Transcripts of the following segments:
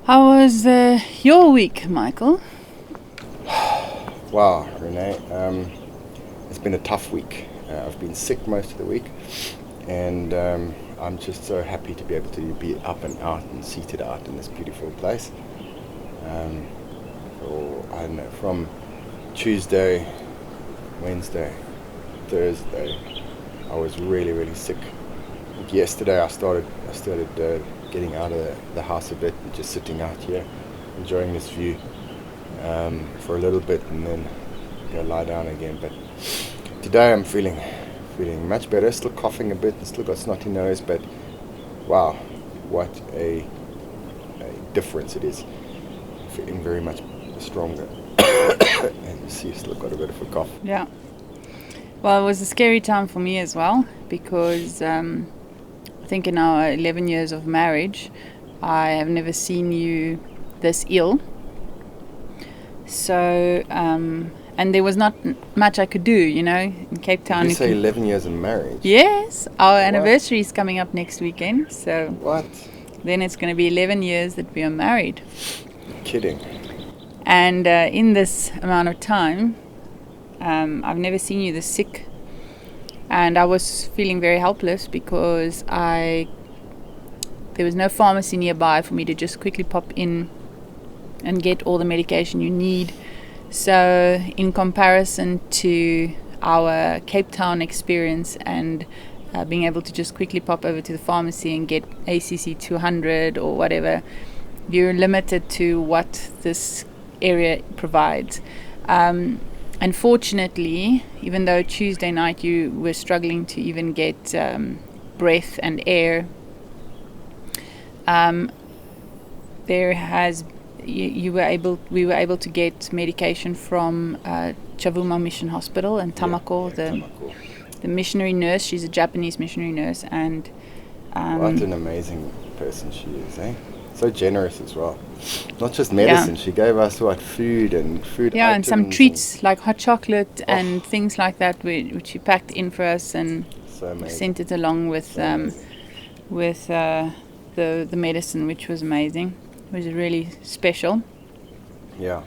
How was your week, Michael? Wow, Renee, it's been a tough week. I've been sick most of the week, and I'm just so happy to be able to be up and out and seated out in this beautiful place. I don't know, from Tuesday, Wednesday, Thursday, I was really, really sick. Like yesterday, I started getting out of the house a bit and just sitting out here, enjoying this view for a little bit, and then go lie down again. But today I'm feeling much better. Still coughing a bit and still got snotty nose, but wow, what a difference it is. Feeling very much stronger. And you see, still got a bit of a cough. Yeah. Well, it was a scary time for me as well because I think in our 11 years of marriage, I have never seen you this ill. So, and there was not much I could do, in Cape Town. Did you say 11 years of marriage? Yes, our anniversary is coming up next weekend. So What? then it's going to be 11 years that we are married. You're kidding. And in this amount of time, I've never seen you this sick. And I was feeling very helpless because there was no pharmacy nearby for me to just quickly pop in and get all the medication you need. So in comparison to our Cape Town experience and being able to just quickly pop over to the pharmacy and get ACC 200 or whatever, you're limited to what this area provides. Unfortunately, even though Tuesday night you were struggling to even get breath and air, we were able to get medication from Chavuma Mission Hospital and Tamako, the missionary nurse. She's a Japanese missionary nurse, and what an amazing person she is, eh? So generous as well. Not just medicine, she gave us food items. And some treats like hot chocolate and things like that, which she packed in for us and sent it along with the medicine, which was amazing. It was really special. Yeah.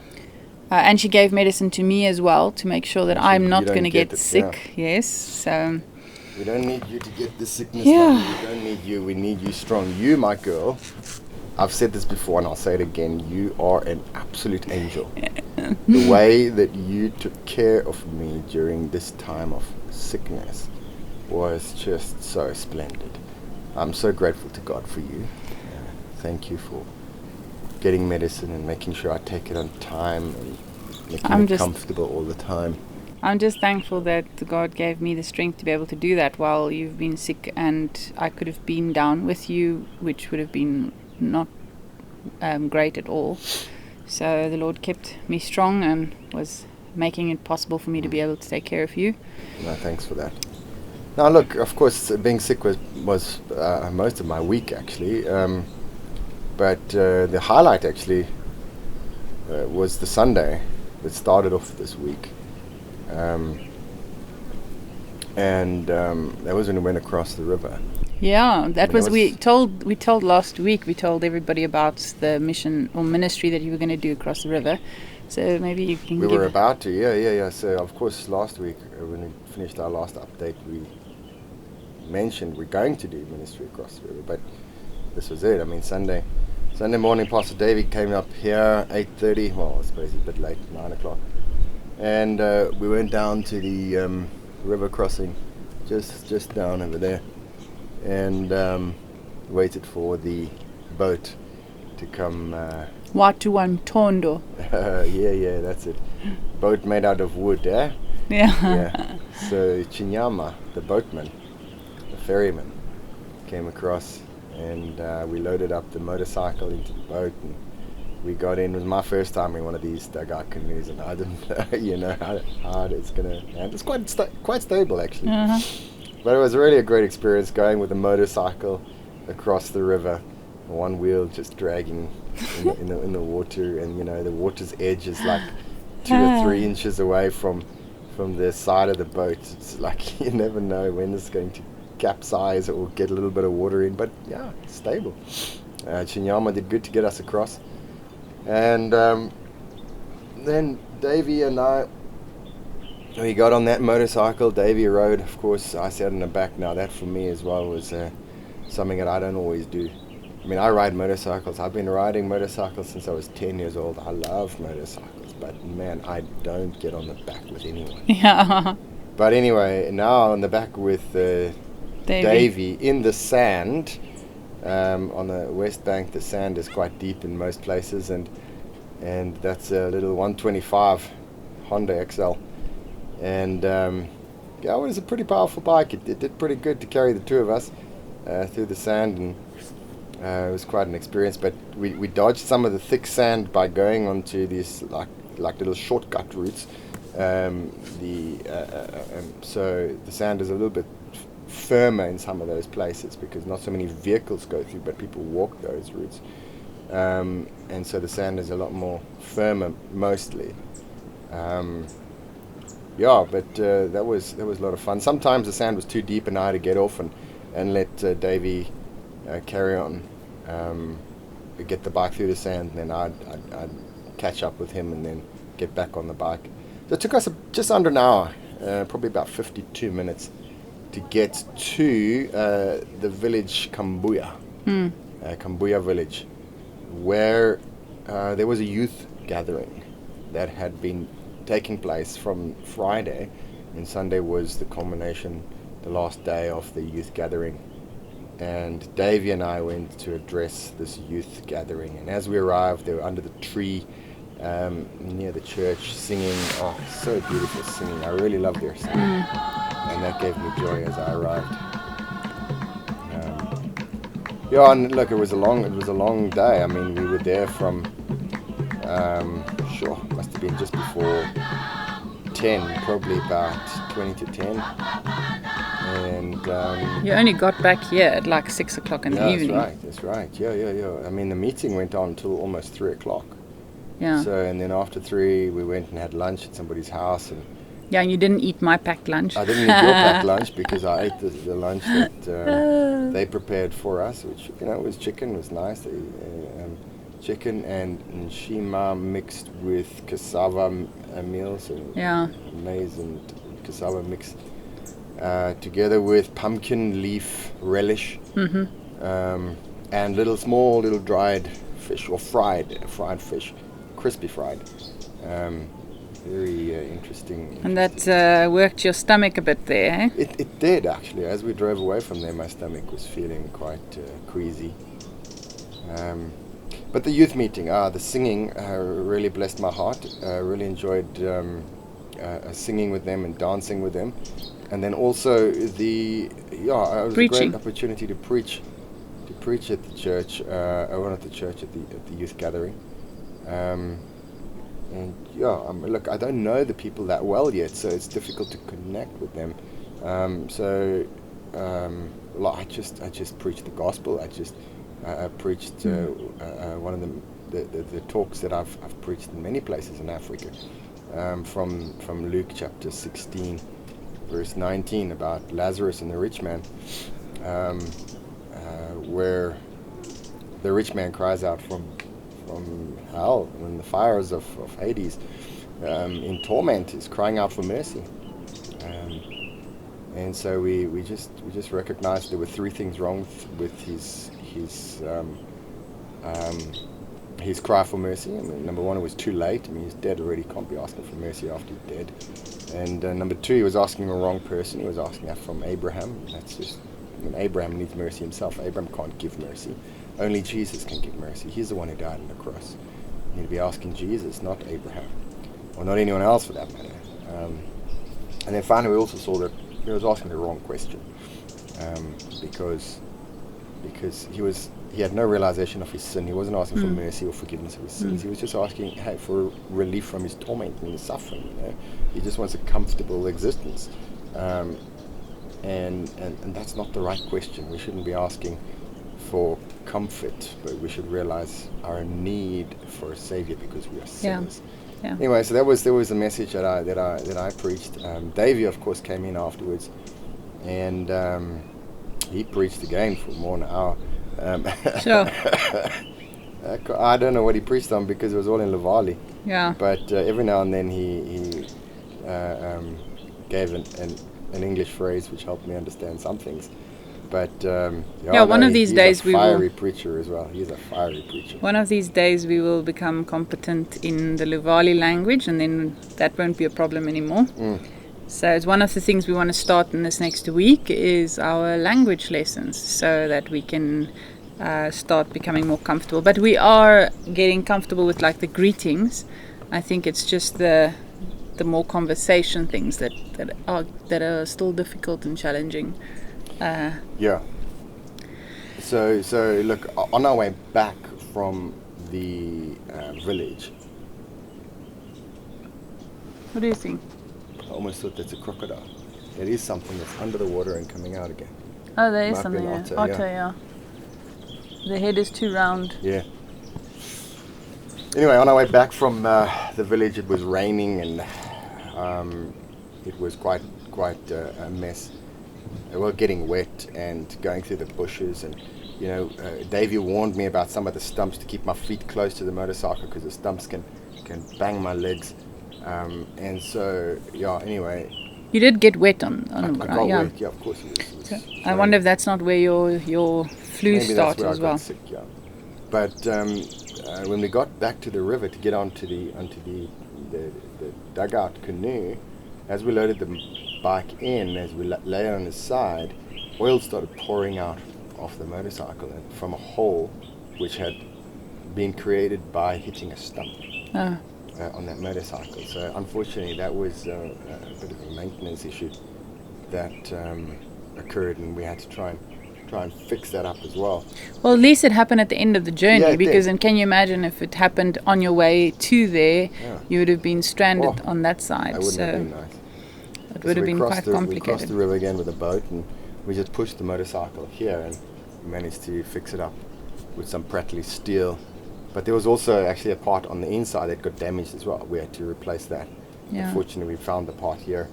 And she gave medicine to me as well to make sure that I'm not going to get sick. Yeah. Yes. So we don't need you to get the sickness. Yeah. We don't need you. We need you strong. You, my girl. I've said this before and I'll say it again. You are an absolute angel. The way that you took care of me during this time of sickness was just so splendid. I'm so grateful to God for you. Thank you for getting medicine and making sure I take it on time and making it comfortable all the time. I'm just thankful that God gave me the strength to be able to do that while you've been sick, and I could have been down with you, which would have been not great at all. So the Lord kept me strong and was making it possible for me to be able to take care of you. No, thanks for that. Now look, of course, being sick was most of my week actually, but the highlight actually was the Sunday that started off this week, and that was when we went across the river. Yeah, we told last week. We told everybody about the mission or ministry that you were going to do across the river. So maybe you can. We were about to, yeah. So of course, last week when we finished our last update, we mentioned we're going to do ministry across the river, but this was it. I mean, Sunday morning, Pastor David came up here 8:30. Well, I suppose it's a bit late, 9 o'clock, and we went down to the river crossing, just down over there. And waited for the boat to come. Watu wa Mtondo. Yeah, that's it. Boat made out of wood, eh? Yeah. So Chinyama, the boatman, the ferryman, came across, and we loaded up the motorcycle into the boat, and we got in. It was my first time in one of these dugout canoes, and I didn't know, how hard it's gonna. And it's quite stable actually. Uh-huh. But it was really a great experience going with a motorcycle across the river, one wheel just dragging in the water, and the water's edge is like 2 or 3 inches away from the side of the boat. It's like you never know when it's going to capsize or get a little bit of water in, but yeah, it's stable. Chinyama did good to get us across. And then Davey and I, we got on that motorcycle. Davey rode, of course, I sat in the back. Now that for me as well was something that I don't always do. I mean, I ride motorcycles. I've been riding motorcycles since I was 10 years old. I love motorcycles, but man, I don't get on the back with anyone. Yeah. But anyway, now on the back with Davey in the sand. On the west bank, the sand is quite deep in most places, and that's a little 125 Honda XL. And it was a pretty powerful bike. It did pretty good to carry the two of us through the sand, and it was quite an experience. But we dodged some of the thick sand by going onto these like little shortcut routes. So the sand is a little bit firmer in some of those places because not so many vehicles go through, but people walk those routes. And so the sand is a lot more firmer mostly. But that was a lot of fun. Sometimes the sand was too deep and I had to get off and let Davey carry on, get the bike through the sand, and then I'd catch up with him and then get back on the bike. So it took us just under an hour, probably about 52 minutes, to get to the village Kambuya, Kambuya village, where there was a youth gathering that had been taking place from Friday, and Sunday was the culmination, the last day of the youth gathering. And Davey and I went to address this youth gathering, and as we arrived, they were under the tree near the church singing. Oh, so beautiful singing. I really love their singing. And that gave me joy as I arrived. And look, it was a long day. I mean, we were there from must have been just before 10, probably about 20 to 10. And you only got back here at like 6 o'clock in the evening. That's right. Yeah. I mean, the meeting went on until almost 3 o'clock. Yeah. So, and then after 3, we went and had lunch at somebody's house. And you didn't eat my packed lunch. I didn't eat your packed lunch because I ate the lunch that they prepared for us, which was chicken, was nice. Chicken and nshima mixed with cassava meals and maize and cassava mix together with pumpkin leaf relish and small little dried fish or fried fish, crispy fried. Very interesting. And that worked your stomach a bit there, eh? It did, actually. As we drove away from there, my stomach was feeling quite queasy. But the youth meeting, the singing really blessed my heart. I really enjoyed singing with them and dancing with them. And then also it was a great opportunity to preach at the church, at the youth gathering. Look, I don't know the people that well yet, so it's difficult to connect with them. I just preached the gospel. I preached one of the talks that I've preached in many places in Africa, from Luke chapter 16, verse 19, about Lazarus and the rich man, where the rich man cries out from hell and the fires of Hades, in torment, is crying out for mercy. And so we just recognized there were 3 things wrong with his cry for mercy. I mean, number 1, it was too late. I mean, he's dead already. Can't be asking for mercy after he's dead. And number 2, he was asking the wrong person. He was asking that from Abraham. That's just, Abraham needs mercy himself. Abraham can't give mercy. Only Jesus can give mercy. He's the one who died on the cross. You need to be asking Jesus, not Abraham, or not anyone else for that matter. And then finally, we also saw that he was asking the wrong question, because he had no realization of his sin. He wasn't asking for mercy or forgiveness of his sins. He was just asking, for relief from his torment and his suffering. He just wants a comfortable existence, and that's not the right question. We shouldn't be asking for comfort, but we should realize our need for a savior because we are sinners. Yeah. Anyway, so there was a message that I preached. Davey, of course, came in afterwards, and he preached again for more than an hour. Sure. I don't know what he preached on because it was all in Luvali. Yeah. But every now and then he gave an English phrase which helped me understand some things. But one of these days we will. He's a fiery preacher as well. He's a fiery preacher. One of these days we will become competent in the Luvali language, and then that won't be a problem anymore. So it's one of the things we want to start in this next week is our language lessons, so that we can start becoming more comfortable. But we are getting comfortable with like the greetings. I think it's just the more conversation things that are still difficult and challenging. Yeah. So look, on our way back from the village. What do you think? I almost thought that's a crocodile. It is something that's under the water and coming out again. Oh, there is Might something. be an Otter, otter, yeah. The head is too round. Yeah. Anyway, on our way back from the village, it was raining and it was quite a mess. We were getting wet and going through the bushes, and Davey warned me about some of the stumps to keep my feet close to the motorcycle because the stumps can bang my legs. And so, anyway. You did get wet on I the got yeah. wet, yeah, of course it was. So I wonder if that's not where your flu Maybe started that's as where I well. got sick, yeah. But when we got back to the river to get onto the dugout canoe, as we loaded the bike in, as we lay on the side, oil started pouring out off the motorcycle and from a hole which had been created by hitting a stump. On that motorcycle. So unfortunately that was a bit of a maintenance issue that occurred, and we had to try and fix that up as well. Well, at least it happened at the end of the journey, because did. And can you imagine if it happened on your way to there, you would have been stranded on that side. That wouldn't have been nice. It would have been quite complicated. We crossed the river again with a boat, and we just pushed the motorcycle here and managed to fix it up with some Pratley steel. But there was also actually a part on the inside that got damaged as well. We had to replace that. Yeah. Unfortunately, we found the part here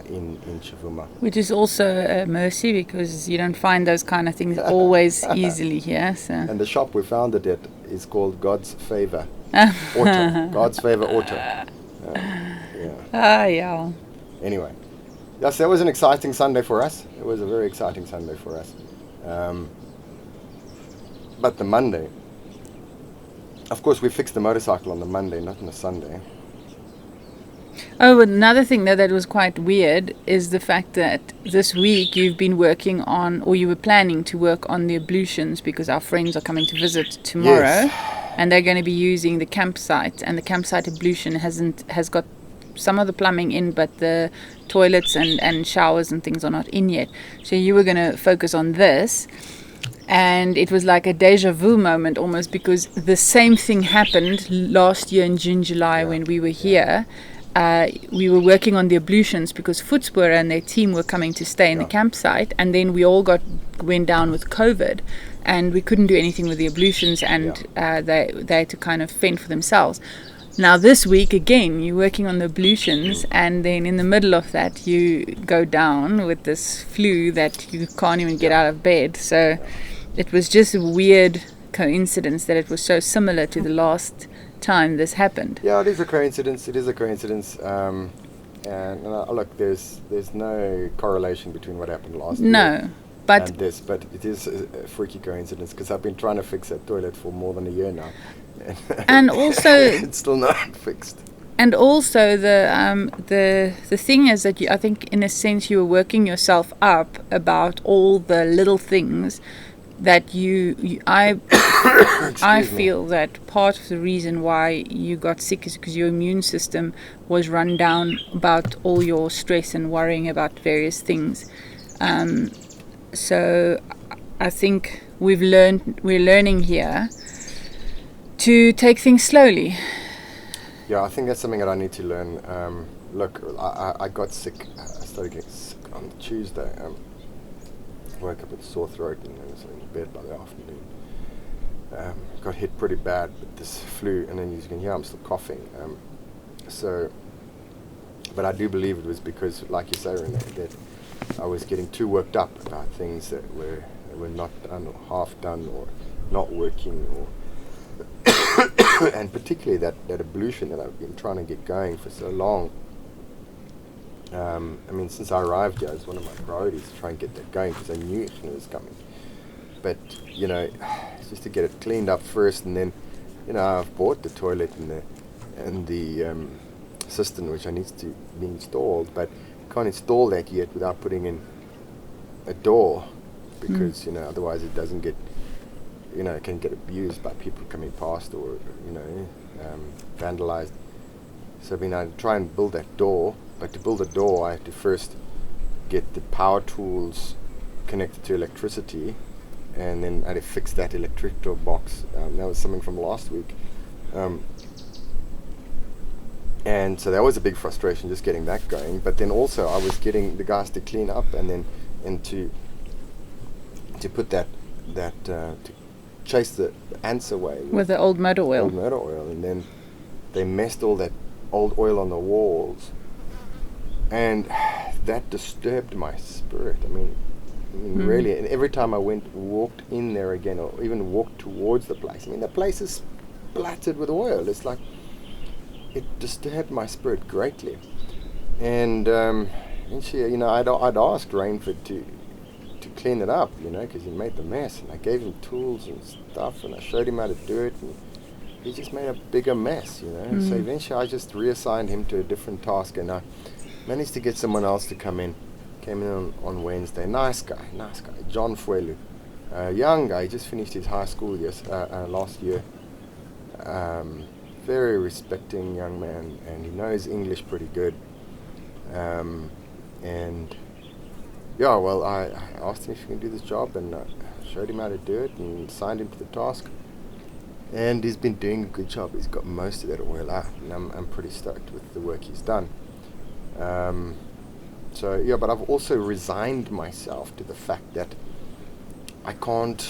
in Chavuma. Which is also a mercy, because you don't find those kind of things always easily here. So. And the shop we found it at is called God's Favor Auto. God's Favor Auto. Yeah. Anyway, yes, that was an exciting Sunday for us. It was a very exciting Sunday for us. But the Monday, of course, we fixed the motorcycle on the Monday, not on the Sunday. Oh, another thing that was quite weird is the fact that this week you've been working on, or you were planning to work on the ablutions, because our friends are coming to visit tomorrow, and they're going to be using the campsite, and the campsite ablution has got some of the plumbing in, but the toilets and showers and things are not in yet. So you were going to focus on this. And it was like a deja vu moment almost, because the same thing happened last year in June, July when we were here. We were working on the ablutions because Footspoor and their team were coming to stay in the campsite, and then we all went down with COVID, and we couldn't do anything with the ablutions, and they had to kind of fend for themselves. Now this week again you're working on the ablutions, and then in the middle of that you go down with this flu that you can't even get out of bed. So it was just a weird coincidence that it was so similar to the last time this happened. Yeah, it is a coincidence. And look, there's no correlation between what happened last year and this, but it is a freaky coincidence, because I've been trying to fix that toilet for more than a year now. And also it's still not fixed. And also the thing is that I think in a sense you were working yourself up about all the little things that I feel that part of the reason why you got sick is because your immune system was run down about all your stress and worrying about various things. So I think we're learning here to take things slowly. Yeah, I think that's something that I need to learn. Look, I got sick. I started getting sick on Tuesday. Woke up with a sore throat and I was in bed by the afternoon. Got hit pretty bad with this flu, and then you can hear I'm still coughing. But I do believe it was because, like you say, Renee, that I was getting too worked up about things that were were not done or half done or not working, or and particularly that ablution that I've been trying to get going for so long. I mean, since I arrived here, it's one of my priorities to try and get that going, because I knew it was coming. But, you know, it's just to get it cleaned up first, and then, you know, I've bought the toilet and the cistern, which I needs to be installed, but can't install that yet without putting in a door, because, you know, otherwise it doesn't get, you know, it can get abused by people coming past, or, you know, vandalized. So, I mean, I try and build that door, but to build a door, I have to first get the power tools connected to electricity, and then I had to fix that electrical box. That was something from last week. And so that was a big frustration, just getting that going. But then also I was getting the guys to clean up, and to put that to chase the ants away with the old motor oil. And then they messed all that old oil on the walls, and that disturbed my spirit. I mean, really. And every time I walked in there again, or even walked towards the place, I mean, the place is splattered with oil. It's like, it disturbed my spirit greatly. And she, you know, I'd asked Rainford to clean it up, you know, because he made the mess, and I gave him tools and stuff, and I showed him how to do it, and he just made a bigger mess, you know. So eventually I just reassigned him to a different task, and I managed to get someone else to come in. Came in on Wednesday. Nice guy, John Fuelu. Young guy, he just finished his high school last year. Very respecting young man, and he knows English pretty good. And yeah, well, I asked him if he can do this job, and showed him how to do it, and signed him to the task. And he's been doing a good job. He's got most of that oil out, and I'm pretty stoked with the work he's done. So yeah, but I've also resigned myself to the fact that I can't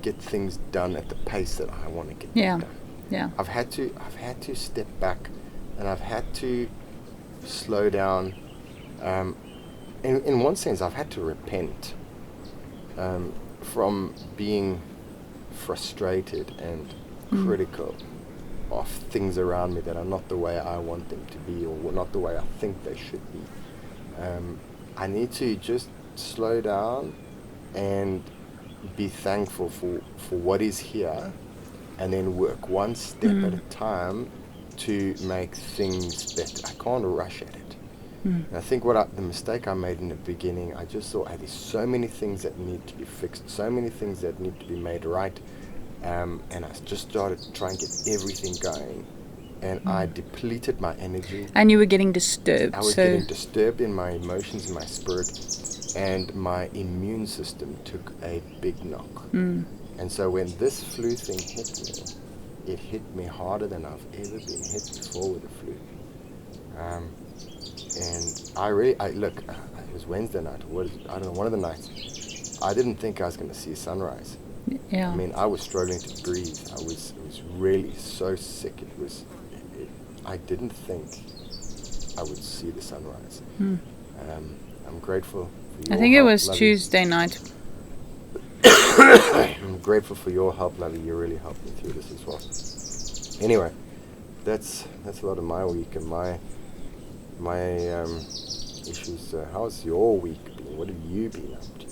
get things done at the pace that I want to get them done. Yeah. I've had to step back, and I've had to slow down. In one sense, I've had to repent from being frustrated and critical of things around me that are not the way I want them to be, or not the way I think they should be. I need to just slow down and be thankful for what is here, and then work one step at a time to make things better. I can't rush at it. And I think the mistake I made in the beginning, I just thought, there's so many things that need to be fixed, so many things that need to be made right. And I just started to try and get everything going, and I depleted my energy. And you were getting disturbed. I was getting disturbed in my emotions, in my spirit, and my immune system took a big knock. And so when this flu thing hit me, it hit me harder than I've ever been hit before with the flu. And look, it was Wednesday night, I don't know, one of the nights, I didn't think I was going to see sunrise. Yeah. I mean, I was struggling to breathe. I was really so sick. I didn't think I would see the sunrise. I'm grateful for your I think it help, was Lovey. Tuesday night. I'm grateful for your help, Lovey. You really helped me through this as well. Anyway, that's a lot of my week and my issues. How's your week been? What have you been up to?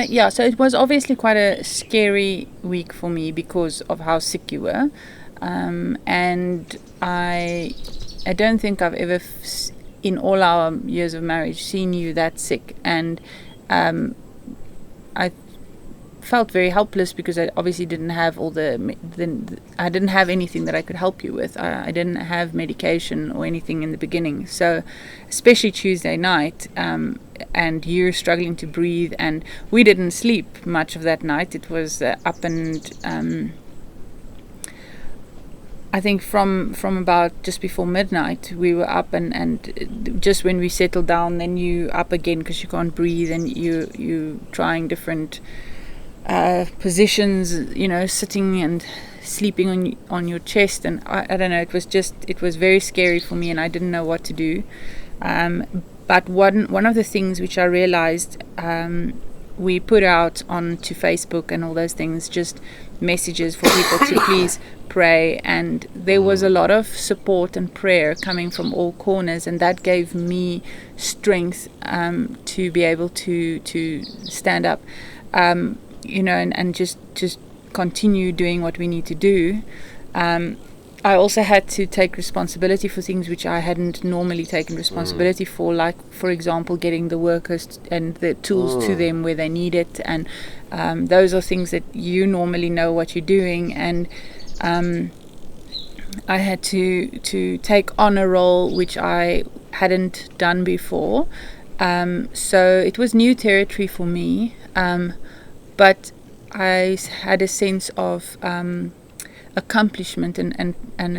Yeah, so it was obviously quite a scary week for me because of how sick you were. And I don't think I've ever, in all our years of marriage, seen you that sick. And I felt very helpless because I obviously didn't have I didn't have anything that I could help you with. I didn't have medication or anything in the beginning. So especially Tuesday night, and you're struggling to breathe, and we didn't sleep much of that night. It was up and I think from about just before midnight we were up, and just when we settled down, then you up again because you can't breathe, and you trying different positions, you know, sitting and sleeping on your chest, and I don't know, it was very scary for me, and I didn't know what to do. But one of the things which I realized, we put out onto Facebook and all those things, just messages for people to please pray, and there was a lot of support and prayer coming from all corners, and that gave me strength to be able to stand up, and just continue doing what we need to do. I also had to take responsibility for things which I hadn't normally taken responsibility for, like, for example, getting the workers and the tools to them where they need it. And those are things that you normally know what you're doing. And I had to take on a role which I hadn't done before. So it was new territory for me. But I had a sense of accomplishment, and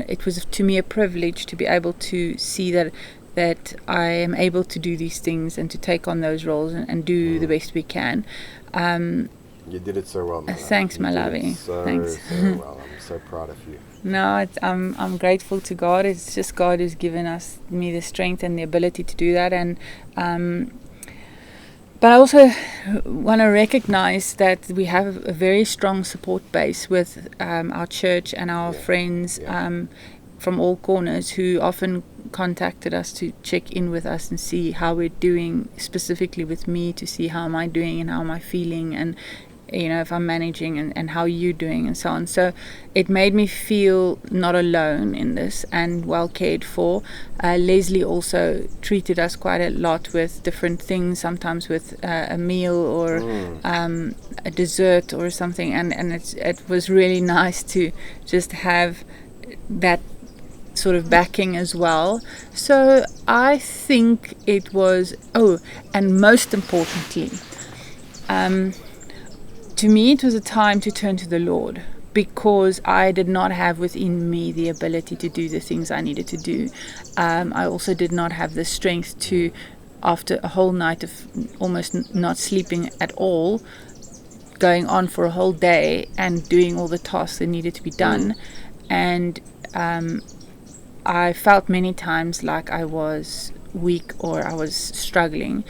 it was to me a privilege to be able to see that I am able to do these things and to take on those roles and do the best we can. You did it so well, my love. Thanks, my lovey. Thanks. So well. I'm so proud of you. No, I'm grateful to God. It's just God who's given me the strength and the ability to do that. And but I also want to recognize that we have a very strong support base with our church and our friends from all corners, who often contacted us to check in with us and see how we're doing, specifically with me, to see how am I doing and how am I feeling, and if I'm managing, and how you're doing, and so on. So it made me feel not alone in this and well cared for. Leslie also treated us quite a lot with different things, sometimes with a meal or a dessert or something, and it was really nice to just have that sort of backing as well. So I think it was, and most importantly, to me, it was a time to turn to the Lord, because I did not have within me the ability to do the things I needed to do. I also did not have the strength to, after a whole night of almost not sleeping at all, going on for a whole day and doing all the tasks that needed to be done. And I felt many times like I was weak, or I was struggling,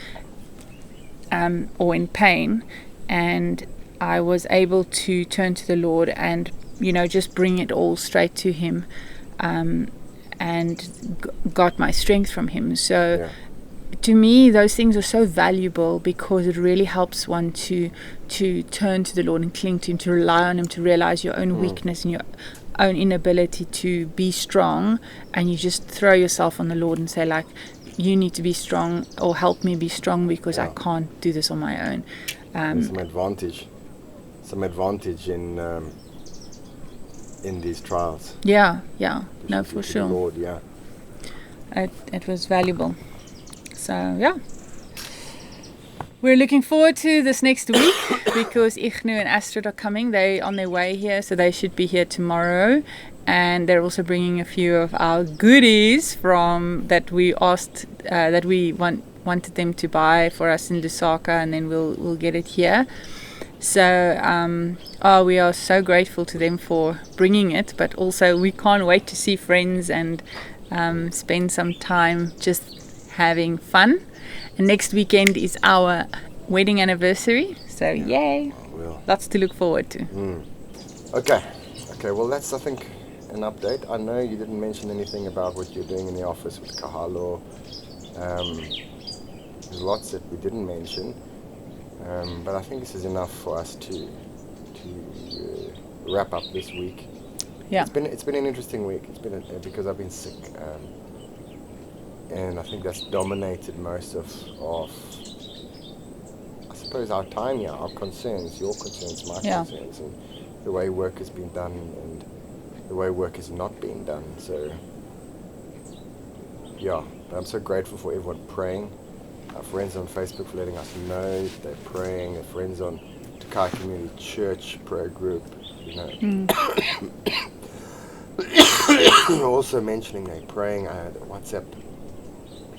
or in pain. And I was able to turn to the Lord and, just bring it all straight to Him, and got my strength from Him. So to me, those things are so valuable, because it really helps one to turn to the Lord and cling to Him, to rely on Him, to realize your own weakness and your own inability to be strong, and you just throw yourself on the Lord and say, like, you need to be strong, or help me be strong, because I can't do this on my own. Some advantage in these trials. No, for sure. Lord, it was valuable. So we're looking forward to this next week, because Ignu and Astrid are coming. They're on their way here, so they should be here tomorrow. And they're also bringing a few of our goodies from that we asked, that we wanted them to buy for us in Lusaka, and then we'll get it here. So we are so grateful to them for bringing it, but also we can't wait to see friends and spend some time just having fun. And next weekend is our wedding anniversary, so yay, lots to look forward to. Okay, well, that's, I think, an update. I know you didn't mention anything about what you're doing in the office with Kahalo. There's lots that we didn't mention. But I think this is enough for us to wrap up this week. It's been an interesting week. It's been because I've been sick, and I think that's dominated most of I suppose our time here, our concerns, your concerns, my concerns, and the way work has been done and the way work is not being done. So but I'm so grateful for everyone praying. Our friends on Facebook for letting us know that they're praying. Our friends on Takai Community Church prayer group, also mentioning they're praying. I had WhatsApp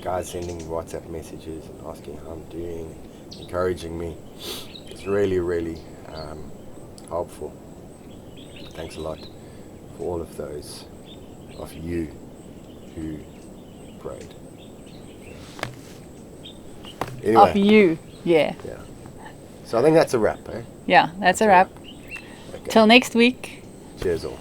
guys sending WhatsApp messages and asking how I'm doing, encouraging me. It's really, really helpful. Thanks a lot for all of those of you who prayed. Anyway. of you. Yeah. So I think that's a wrap, eh? Yeah, that's a wrap. Okay. Till next week. Cheers all.